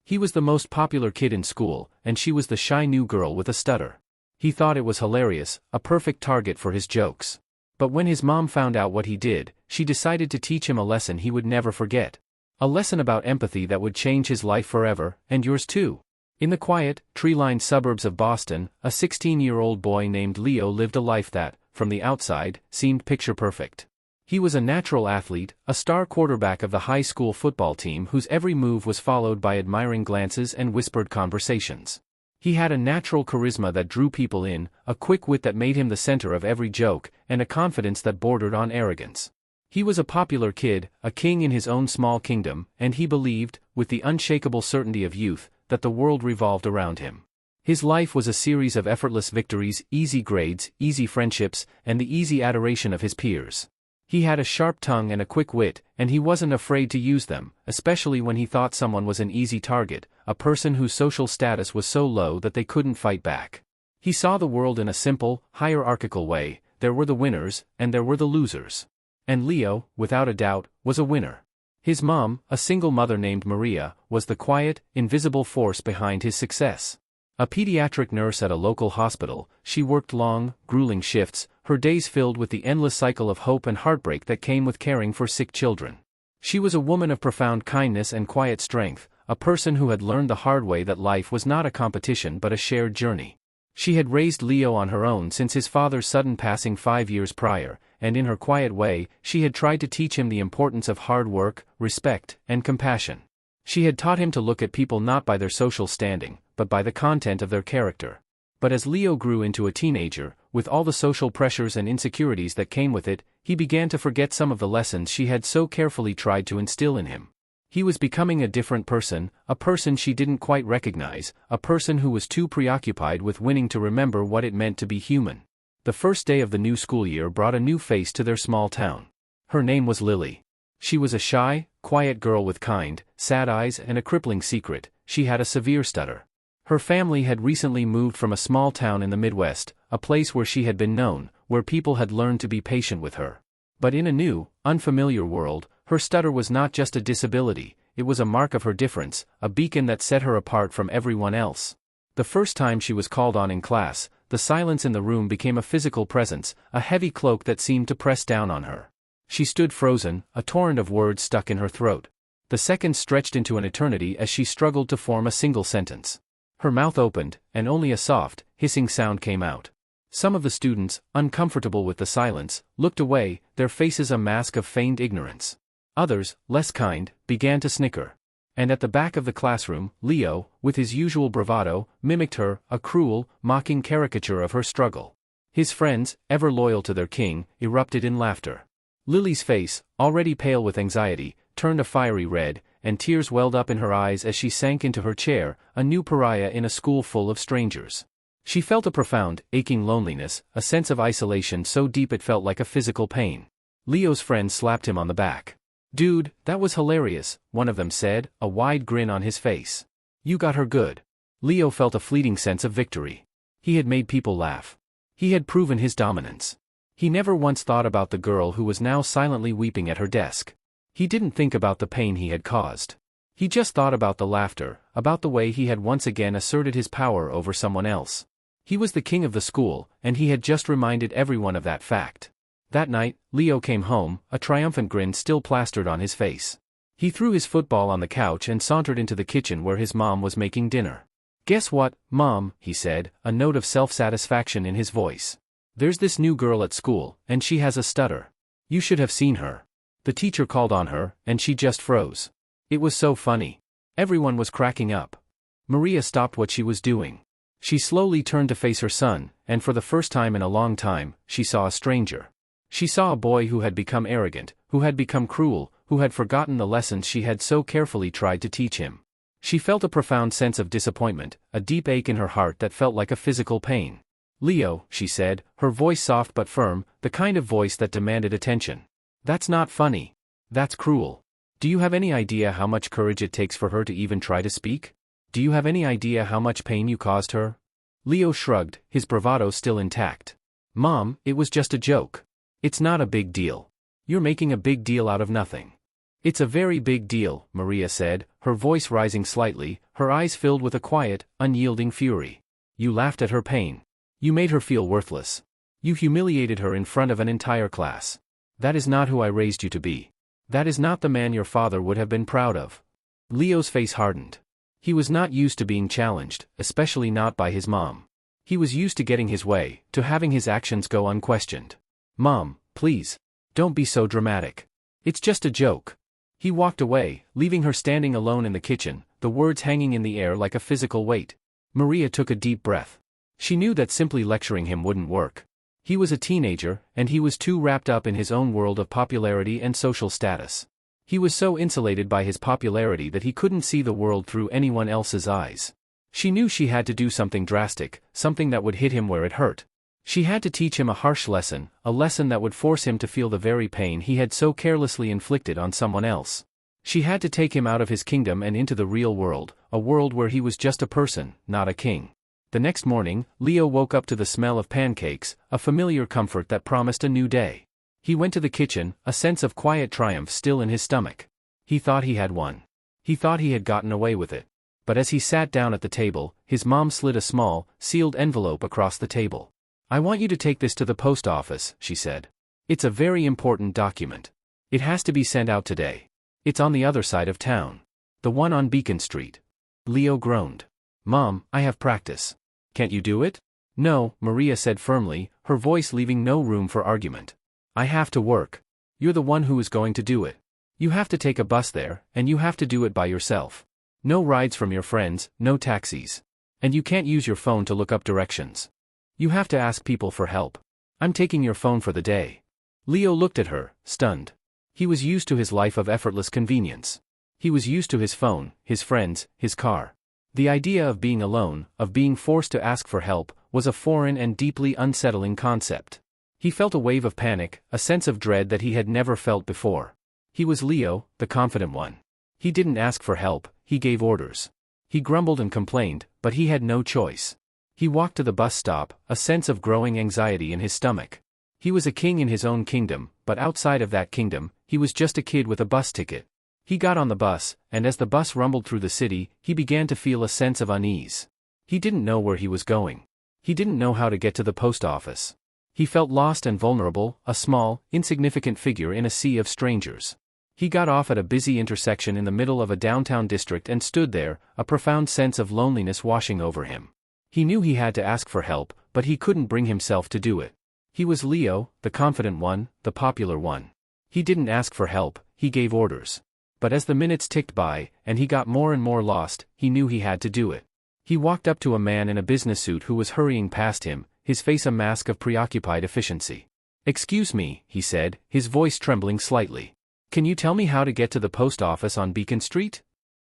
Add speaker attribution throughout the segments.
Speaker 1: He was the most popular kid in school, and she was the shy new girl with a stutter. He thought it was hilarious, a perfect target for his jokes. But when his mom found out what he did, she decided to teach him a lesson he would never forget. A lesson about empathy that would change his life forever, and yours too. In the quiet, tree-lined suburbs of Boston, a 16-year-old boy named Leo lived a life that, from the outside, seemed picture-perfect. He was a natural athlete, a star quarterback of the high school football team whose every move was followed by admiring glances and whispered conversations. He had a natural charisma that drew people in, a quick wit that made him the center of every joke, and a confidence that bordered on arrogance. He was a popular kid, a king in his own small kingdom, and he believed, with the unshakable certainty of youth, that the world revolved around him. His life was a series of effortless victories, easy grades, easy friendships, and the easy adoration of his peers. He had a sharp tongue and a quick wit, and he wasn't afraid to use them, especially when he thought someone was an easy target, a person whose social status was so low that they couldn't fight back. He saw the world in a simple, hierarchical way. There were the winners, and there were the losers. And Leo, without a doubt, was a winner. His mom, a single mother named Maria, was the quiet, invisible force behind his success. A pediatric nurse at a local hospital, she worked long, grueling shifts, her days filled with the endless cycle of hope and heartbreak that came with caring for sick children. She was a woman of profound kindness and quiet strength, a person who had learned the hard way that life was not a competition but a shared journey. She had raised Leo on her own since his father's sudden passing 5 years prior, and in her quiet way, she had tried to teach him the importance of hard work, respect, and compassion. She had taught him to look at people not by their social standing, but by the content of their character. But as Leo grew into a teenager, with all the social pressures and insecurities that came with it, he began to forget some of the lessons she had so carefully tried to instill in him. He was becoming a different person, a person she didn't quite recognize, a person who was too preoccupied with winning to remember what it meant to be human. The first day of the new school year brought a new face to their small town. Her name was Lily. She was a shy, quiet girl with kind, sad eyes and a crippling secret: she had a severe stutter. Her family had recently moved from a small town in the Midwest, a place where she had been known, where people had learned to be patient with her. But in a new, unfamiliar world, her stutter was not just a disability, it was a mark of her difference, a beacon that set her apart from everyone else. The first time she was called on in class, the silence in the room became a physical presence, a heavy cloak that seemed to press down on her. She stood frozen, a torrent of words stuck in her throat. The seconds stretched into an eternity as she struggled to form a single sentence. Her mouth opened, and only a soft, hissing sound came out. Some of the students, uncomfortable with the silence, looked away, their faces a mask of feigned ignorance. Others, less kind, began to snicker. And at the back of the classroom, Leo, with his usual bravado, mimicked her, a cruel, mocking caricature of her struggle. His friends, ever loyal to their king, erupted in laughter. Lily's face, already pale with anxiety, turned a fiery red, and tears welled up in her eyes as she sank into her chair, a new pariah in a school full of strangers. She felt a profound, aching loneliness, a sense of isolation so deep it felt like a physical pain. Leo's friend slapped him on the back. "Dude, that was hilarious," one of them said, a wide grin on his face. "You got her good." Leo felt a fleeting sense of victory. He had made people laugh. He had proven his dominance. He never once thought about the girl who was now silently weeping at her desk. He didn't think about the pain he had caused. He just thought about the laughter, about the way he had once again asserted his power over someone else. He was the king of the school, and he had just reminded everyone of that fact. That night, Leo came home, a triumphant grin still plastered on his face. He threw his football on the couch and sauntered into the kitchen where his mom was making dinner. "Guess what, Mom," he said, a note of self-satisfaction in his voice. "There's this new girl at school, and she has a stutter. You should have seen her. The teacher called on her, and she just froze. It was so funny. Everyone was cracking up." Maria stopped what she was doing. She slowly turned to face her son, and for the first time in a long time, she saw a stranger. She saw a boy who had become arrogant, who had become cruel, who had forgotten the lessons she had so carefully tried to teach him. She felt a profound sense of disappointment, a deep ache in her heart that felt like a physical pain. "Leo," she said, her voice soft but firm, the kind of voice that demanded attention. "That's not funny. That's cruel. Do you have any idea how much courage it takes for her to even try to speak? Do you have any idea how much pain you caused her?" Leo shrugged, his bravado still intact. "Mom, it was just a joke. It's not a big deal. You're making a big deal out of nothing." "It's a very big deal," Maria said, her voice rising slightly, her eyes filled with a quiet, unyielding fury. You laughed at her pain. You made her feel worthless. You humiliated her in front of an entire class. That is not who I raised you to be. That is not the man your father would have been proud of. Leo's face hardened. He was not used to being challenged, especially not by his mom. He was used to getting his way, to having his actions go unquestioned. Mom, please. Don't be so dramatic. It's just a joke. He walked away, leaving her standing alone in the kitchen, the words hanging in the air like a physical weight. Maria took a deep breath. She knew that simply lecturing him wouldn't work. He was a teenager, and he was too wrapped up in his own world of popularity and social status. He was so insulated by his popularity that he couldn't see the world through anyone else's eyes. She knew she had to do something drastic, something that would hit him where it hurt. She had to teach him a harsh lesson, a lesson that would force him to feel the very pain he had so carelessly inflicted on someone else. She had to take him out of his kingdom and into the real world, a world where he was just a person, not a king. The next morning, Leo woke up to the smell of pancakes, a familiar comfort that promised a new day. He went to the kitchen, a sense of quiet triumph still in his stomach. He thought he had won. He thought he had gotten away with it. But as he sat down at the table, his mom slid a small, sealed envelope across the table. I want you to take this to the post office, she said. It's a very important document. It has to be sent out today. It's on the other side of town. The one on Beacon Street. Leo groaned. Mom, I have practice. Can't you do it? No, Maria said firmly, her voice leaving no room for argument. I have to work. You're the one who is going to do it. You have to take a bus there, and you have to do it by yourself. No rides from your friends, no taxis. And you can't use your phone to look up directions. You have to ask people for help. I'm taking your phone for the day. Leo looked at her, stunned. He was used to his life of effortless convenience. He was used to his phone, his friends, his car. The idea of being alone, of being forced to ask for help, was a foreign and deeply unsettling concept. He felt a wave of panic, a sense of dread that he had never felt before. He was Leo, the confident one. He didn't ask for help, he gave orders. He grumbled and complained, but he had no choice. He walked to the bus stop, a sense of growing anxiety in his stomach. He was a king in his own kingdom, but outside of that kingdom, he was just a kid with a bus ticket. He got on the bus, and as the bus rumbled through the city, he began to feel a sense of unease. He didn't know where he was going. He didn't know how to get to the post office. He felt lost and vulnerable, a small, insignificant figure in a sea of strangers. He got off at a busy intersection in the middle of a downtown district and stood there, a profound sense of loneliness washing over him. He knew he had to ask for help, but he couldn't bring himself to do it. He was Leo, the confident one, the popular one. He didn't ask for help, he gave orders. But as the minutes ticked by, and he got more and more lost, he knew he had to do it. He walked up to a man in a business suit who was hurrying past him, his face a mask of preoccupied efficiency. Excuse me, he said, his voice trembling slightly. Can you tell me how to get to the post office on Beacon Street?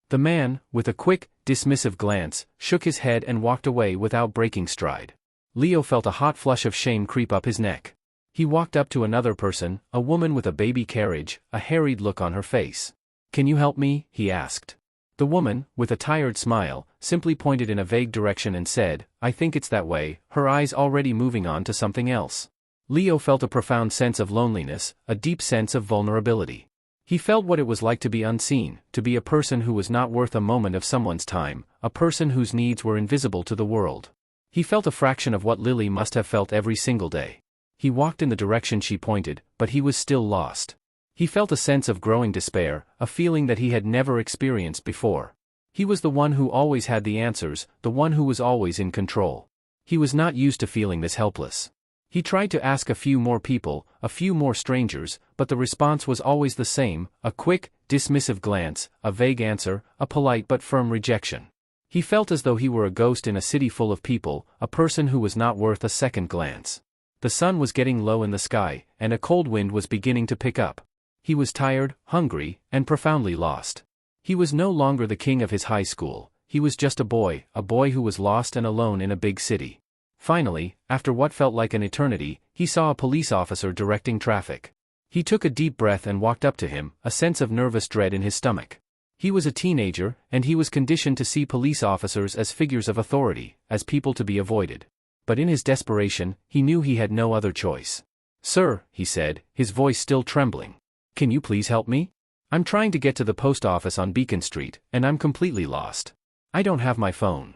Speaker 1: The man, with a quick, dismissive glance, shook his head and walked away without breaking stride. Leo felt a hot flush of shame creep up his neck. He walked up to another person, a woman with a baby carriage, a harried look on her face. Can you help me? He asked. The woman, with a tired smile, simply pointed in a vague direction and said, I think it's that way, her eyes already moving on to something else. Leo felt a profound sense of loneliness, a deep sense of vulnerability. He felt what it was like to be unseen, to be a person who was not worth a moment of someone's time, a person whose needs were invisible to the world. He felt a fraction of what Lily must have felt every single day. He walked in the direction she pointed, but he was still lost. He felt a sense of growing despair, a feeling that he had never experienced before. He was the one who always had the answers, the one who was always in control. He was not used to feeling this helpless. He tried to ask a few more people, a few more strangers, but the response was always the same, a quick, dismissive glance, a vague answer, a polite but firm rejection. He felt as though he were a ghost in a city full of people, a person who was not worth a second glance. The sun was getting low in the sky, and a cold wind was beginning to pick up. He was tired, hungry, and profoundly lost. He was no longer the king of his high school, he was just a boy who was lost and alone in a big city. Finally, after what felt like an eternity, he saw a police officer directing traffic. He took a deep breath and walked up to him, a sense of nervous dread in his stomach. He was a teenager, and he was conditioned to see police officers as figures of authority, as people to be avoided. But in his desperation, he knew he had no other choice. Sir, he said, his voice still trembling. Can you please help me? I'm trying to get to the post office on Beacon Street, and I'm completely lost. I don't have my phone.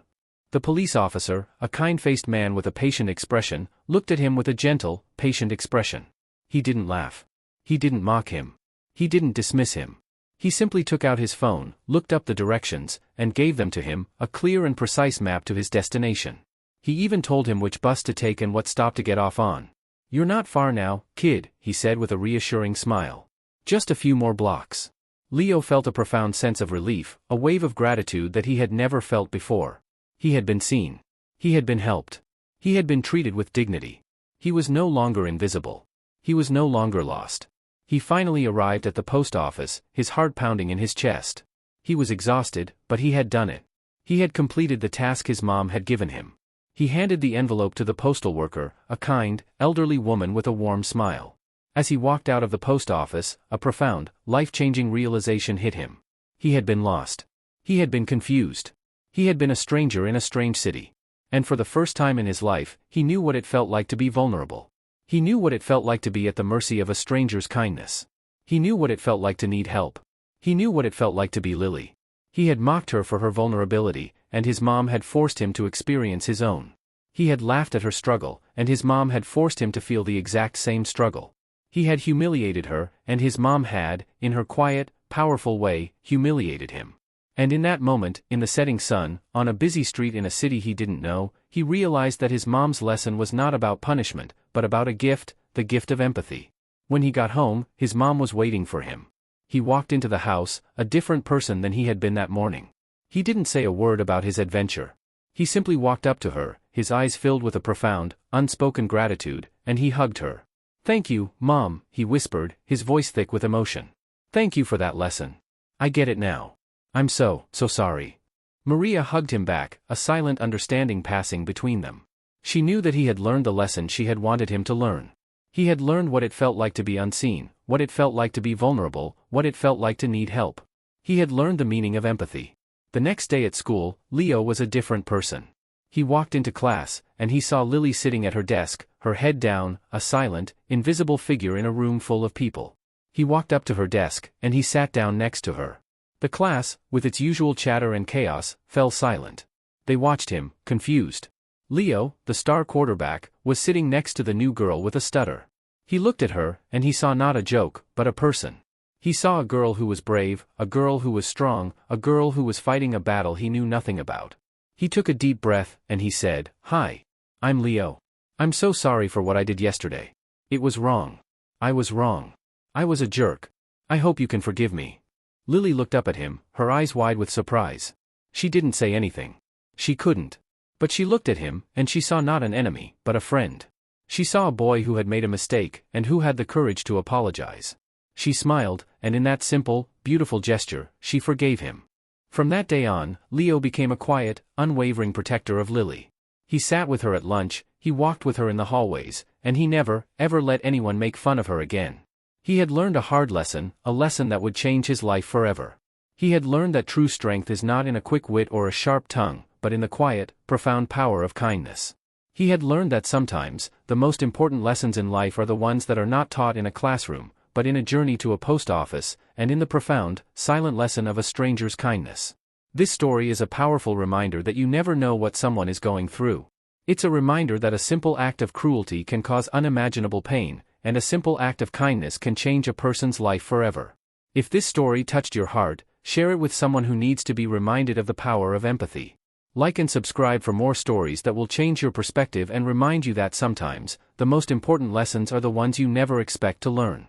Speaker 1: The police officer, a kind-faced man with a patient expression, looked at him with a gentle, patient expression. He didn't laugh. He didn't mock him. He didn't dismiss him. He simply took out his phone, looked up the directions, and gave them to him, a clear and precise map to his destination. He even told him which bus to take and what stop to get off on. "You're not far now, kid," he said with a reassuring smile. "Just a few more blocks." Leo felt a profound sense of relief, a wave of gratitude that he had never felt before. He had been seen. He had been helped. He had been treated with dignity. He was no longer invisible. He was no longer lost. He finally arrived at the post office, his heart pounding in his chest. He was exhausted, but he had done it. He had completed the task his mom had given him. He handed the envelope to the postal worker, a kind, elderly woman with a warm smile. As he walked out of the post office, a profound, life-changing realization hit him. He had been lost. He had been confused. He had been a stranger in a strange city. And for the first time in his life, he knew what it felt like to be vulnerable. He knew what it felt like to be at the mercy of a stranger's kindness. He knew what it felt like to need help. He knew what it felt like to be Lily. He had mocked her for her vulnerability, and his mom had forced him to experience his own. He had laughed at her struggle, and his mom had forced him to feel the exact same struggle. He had humiliated her, and his mom had, in her quiet, powerful way, humiliated him. And in that moment, in the setting sun, on a busy street in a city he didn't know, he realized that his mom's lesson was not about punishment, but about a gift, the gift of empathy. When he got home, his mom was waiting for him. He walked into the house, a different person than he had been that morning. He didn't say a word about his adventure. He simply walked up to her, his eyes filled with a profound, unspoken gratitude, and he hugged her. "Thank you, Mom," he whispered, his voice thick with emotion. "Thank you for that lesson. I get it now. I'm so sorry." Maria hugged him back, a silent understanding passing between them. She knew that he had learned the lesson she had wanted him to learn. He had learned what it felt like to be unseen, what it felt like to be vulnerable, what it felt like to need help. He had learned the meaning of empathy. The next day at school, Leo was a different person. He walked into class, and he saw Lily sitting at her desk, her head down, a silent, invisible figure in a room full of people. He walked up to her desk, and he sat down next to her. The class, with its usual chatter and chaos, fell silent. They watched him, confused. Leo, the star quarterback, was sitting next to the new girl with a stutter. He looked at her, and he saw not a joke, but a person. He saw a girl who was brave, a girl who was strong, a girl who was fighting a battle he knew nothing about. He took a deep breath, and he said, "Hi. I'm Leo. I'm so sorry for what I did yesterday. It was wrong. I was wrong. I was a jerk. I hope you can forgive me." Lily looked up at him, her eyes wide with surprise. She didn't say anything. She couldn't. But she looked at him, and she saw not an enemy, but a friend. She saw a boy who had made a mistake, and who had the courage to apologize. She smiled, and in that simple, beautiful gesture, she forgave him. From that day on, Leo became a quiet, unwavering protector of Lily. He sat with her at lunch, he walked with her in the hallways, and he never, ever let anyone make fun of her again. He had learned a hard lesson, a lesson that would change his life forever. He had learned that true strength is not in a quick wit or a sharp tongue, but in the quiet, profound power of kindness. He had learned that sometimes, the most important lessons in life are the ones that are not taught in a classroom, but in a journey to a post office, and in the profound, silent lesson of a stranger's kindness. This story is a powerful reminder that you never know what someone is going through. It's a reminder that a simple act of cruelty can cause unimaginable pain, and a simple act of kindness can change a person's life forever. If this story touched your heart, share it with someone who needs to be reminded of the power of empathy. Like and subscribe for more stories that will change your perspective and remind you that sometimes, the most important lessons are the ones you never expect to learn.